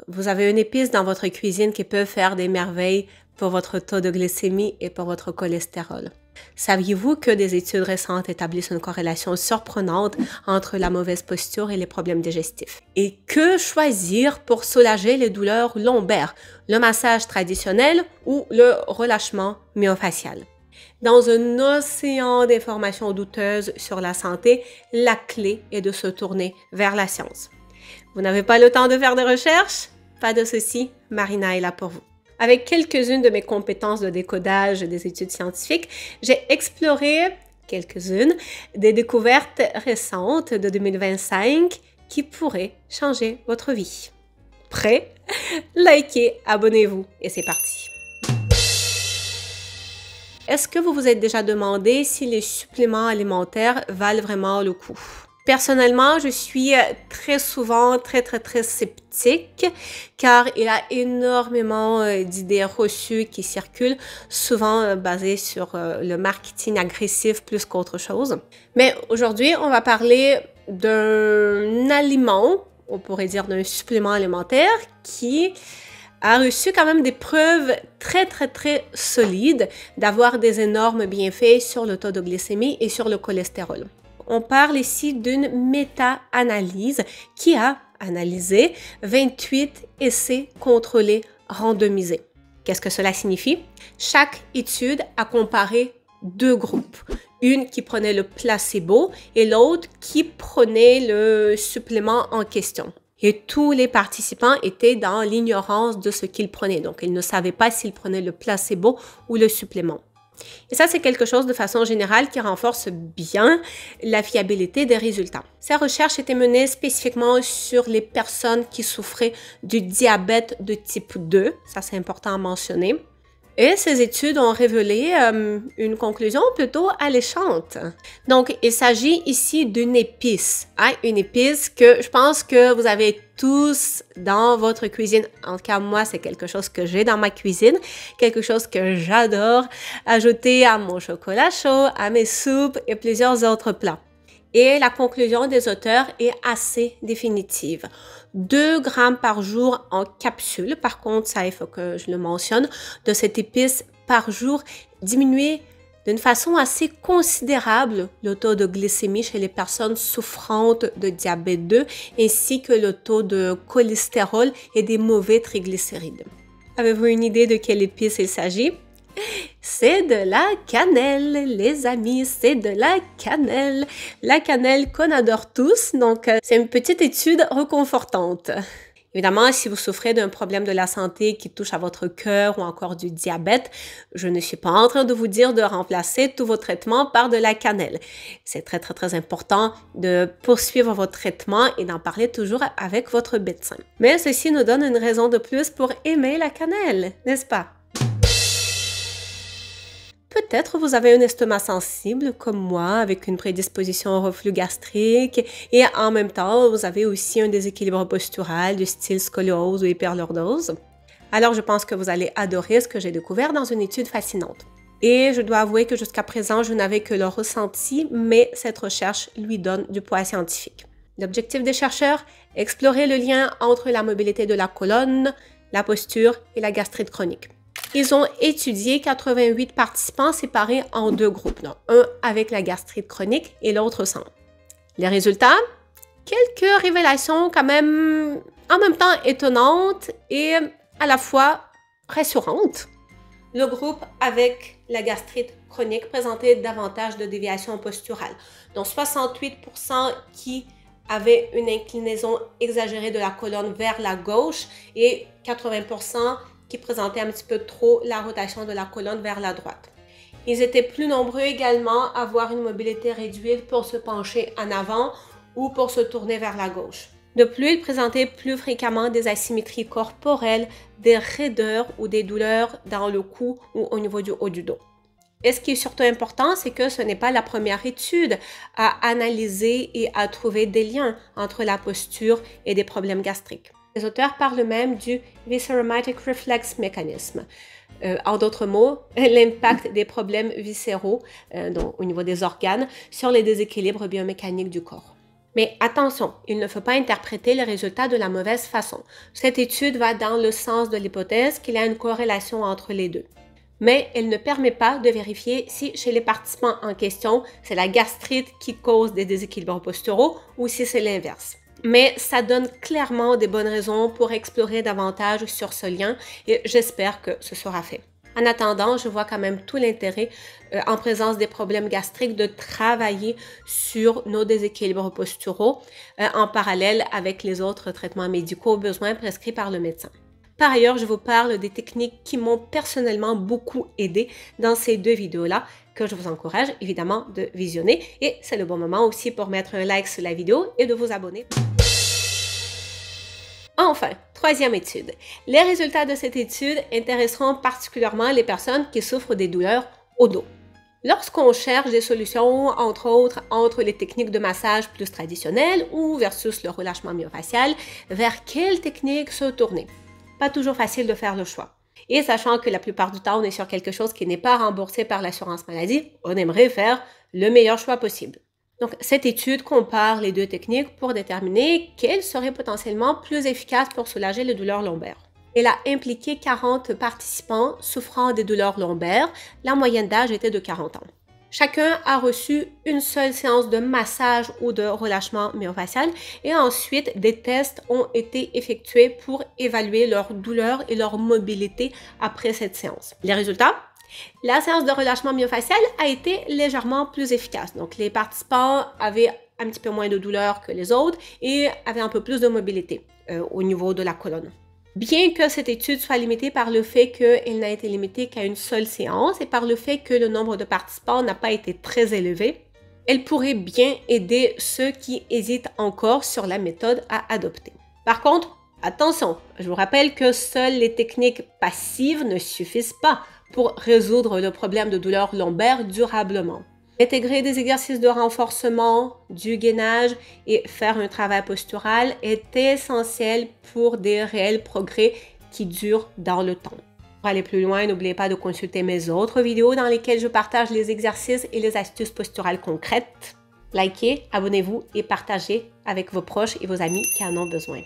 vous avez une épice dans votre cuisine qui peut faire des merveilles pour votre taux de glycémie et pour votre cholestérol. Saviez-vous que des études récentes établissent une corrélation surprenante entre la mauvaise posture et les problèmes digestifs? Et que choisir pour soulager les douleurs lombaires, le massage traditionnel ou le relâchement myofascial? Dans un océan d'informations douteuses sur la santé, la clé est de se tourner vers la science. Vous n'avez pas le temps de faire des recherches? Pas de souci, Marina est là pour vous. Avec quelques-unes de mes compétences de décodage des études scientifiques, j'ai exploré quelques-unes des découvertes récentes de 2025 qui pourraient changer votre vie. Prêt? Likez, abonnez-vous et c'est parti! Est-ce que vous vous êtes déjà demandé si les suppléments alimentaires valent vraiment le coup? Personnellement, je suis très souvent très sceptique car il y a énormément d'idées reçues qui circulent, souvent basées sur le marketing agressif plus qu'autre chose. Mais aujourd'hui, on va parler d'un aliment, on pourrait dire d'un supplément alimentaire qui a reçu quand même des preuves très solides d'avoir des énormes bienfaits sur le taux de glycémie et sur le cholestérol. On parle ici d'une méta-analyse qui a analysé 28 essais contrôlés randomisés. Qu'est-ce que cela signifie? Chaque étude a comparé deux groupes. Une qui prenait le placebo et l'autre qui prenait le supplément en question. Et tous les participants étaient dans l'ignorance de ce qu'ils prenaient. Donc, ils ne savaient pas s'ils prenaient le placebo ou le supplément. Et ça, c'est quelque chose de façon générale qui renforce bien la fiabilité des résultats. Ces recherches étaient menées spécifiquement sur les personnes qui souffraient du diabète de type 2. Ça, c'est important à mentionner. Et ces études ont révélé une conclusion plutôt alléchante. Donc, il s'agit ici d'une épice. Hein? Une épice que je pense que vous avez tous dans votre cuisine. En tout cas, moi, c'est quelque chose que j'ai dans ma cuisine, quelque chose que j'adore ajouter à mon chocolat chaud, à mes soupes et plusieurs autres plats. Et la conclusion des auteurs est assez définitive. 2 grammes par jour en capsule, par contre, ça il faut que je le mentionne, de cette épice par jour, diminuer d'une façon assez considérable le taux de glycémie chez les personnes souffrantes de diabète 2 ainsi que le taux de cholestérol et des mauvais triglycérides. Avez-vous une idée de quelle épice il s'agit? C'est de la cannelle, les amis, c'est de la cannelle. La cannelle qu'on adore tous, donc c'est une petite étude réconfortante. Évidemment, si vous souffrez d'un problème de la santé qui touche à votre cœur ou encore du diabète, je ne suis pas en train de vous dire de remplacer tous vos traitements par de la cannelle. C'est très important de poursuivre votre traitement et d'en parler toujours avec votre médecin. Mais ceci nous donne une raison de plus pour aimer la cannelle, n'est-ce pas? Peut-être vous avez un estomac sensible comme moi avec une prédisposition au reflux gastrique et en même temps vous avez aussi un déséquilibre postural du style scoliose ou hyperlordose. Alors je pense que vous allez adorer ce que j'ai découvert dans une étude fascinante. Et je dois avouer que jusqu'à présent je n'avais que le ressenti, mais cette recherche lui donne du poids scientifique. L'objectif des chercheurs, explorer le lien entre la mobilité de la colonne, la posture et la gastrite chronique. Ils ont étudié 88 participants séparés en 2 groupes, donc un avec la gastrite chronique et l'autre sans. Les résultats? Quelques révélations quand même en même temps étonnantes et à la fois rassurantes. Le groupe avec la gastrite chronique présentait davantage de déviations posturales, dont 68% qui avaient une inclinaison exagérée de la colonne vers la gauche et 80% qui présentaient un petit peu trop la rotation de la colonne vers la droite. Ils étaient plus nombreux également à avoir une mobilité réduite pour se pencher en avant ou pour se tourner vers la gauche. De plus, ils présentaient plus fréquemment des asymétries corporelles, des raideurs ou des douleurs dans le cou ou au niveau du haut du dos. Et ce qui est surtout important, c'est que ce n'est pas la première étude à analyser et à trouver des liens entre la posture et des problèmes gastriques. Les auteurs parlent même du Visceromatic Reflex Mechanism. En d'autres mots, l'impact des problèmes viscéraux, donc au niveau des organes, sur les déséquilibres biomécaniques du corps. Mais attention, il ne faut pas interpréter les résultats de la mauvaise façon. Cette étude va dans le sens de l'hypothèse qu'il y a une corrélation entre les deux. Mais elle ne permet pas de vérifier si chez les participants en question, c'est la gastrite qui cause des déséquilibres posturaux ou si c'est l'inverse. Mais ça donne clairement des bonnes raisons pour explorer davantage sur ce lien et j'espère que ce sera fait. En attendant, je vois quand même tout l'intérêt, en présence des problèmes gastriques, de travailler sur nos déséquilibres posturaux en parallèle avec les autres traitements médicaux au besoin prescrits par le médecin. Par ailleurs, je vous parle des techniques qui m'ont personnellement beaucoup aidé dans ces deux vidéos-là, que je vous encourage évidemment de visionner. Et c'est le bon moment aussi pour mettre un like sur la vidéo et de vous abonner. Enfin, troisième étude. Les résultats de cette étude intéresseront particulièrement les personnes qui souffrent des douleurs au dos. Lorsqu'on cherche des solutions, entre autres, entre les techniques de massage plus traditionnelles ou versus le relâchement myofacial, vers quelle technique se tourner? Pas toujours facile de faire le choix. Et sachant que la plupart du temps, on est sur quelque chose qui n'est pas remboursé par l'assurance maladie, on aimerait faire le meilleur choix possible. Donc, cette étude compare les deux techniques pour déterminer quelle serait potentiellement plus efficace pour soulager les douleurs lombaires. Elle a impliqué 40 participants souffrant des douleurs lombaires. La moyenne d'âge était de 40 ans. Chacun a reçu une seule séance de massage ou de relâchement myofacial et ensuite des tests ont été effectués pour évaluer leur douleur et leur mobilité après cette séance. Les résultats? La séance de relâchement myofacial a été légèrement plus efficace. Donc, les participants avaient un petit peu moins de douleur que les autres et avaient un peu plus de mobilité au niveau de la colonne. Bien que cette étude soit limitée par le fait qu'elle n'a été limitée qu'à une seule séance et par le fait que le nombre de participants n'a pas été très élevé, elle pourrait bien aider ceux qui hésitent encore sur la méthode à adopter. Par contre, attention, je vous rappelle que seules les techniques passives ne suffisent pas pour résoudre le problème de douleur lombaire durablement. Intégrer des exercices de renforcement, du gainage et faire un travail postural est essentiel pour des réels progrès qui durent dans le temps. Pour aller plus loin, n'oubliez pas de consulter mes autres vidéos dans lesquelles je partage les exercices et les astuces posturales concrètes. Likez, abonnez-vous et partagez avec vos proches et vos amis qui en ont besoin.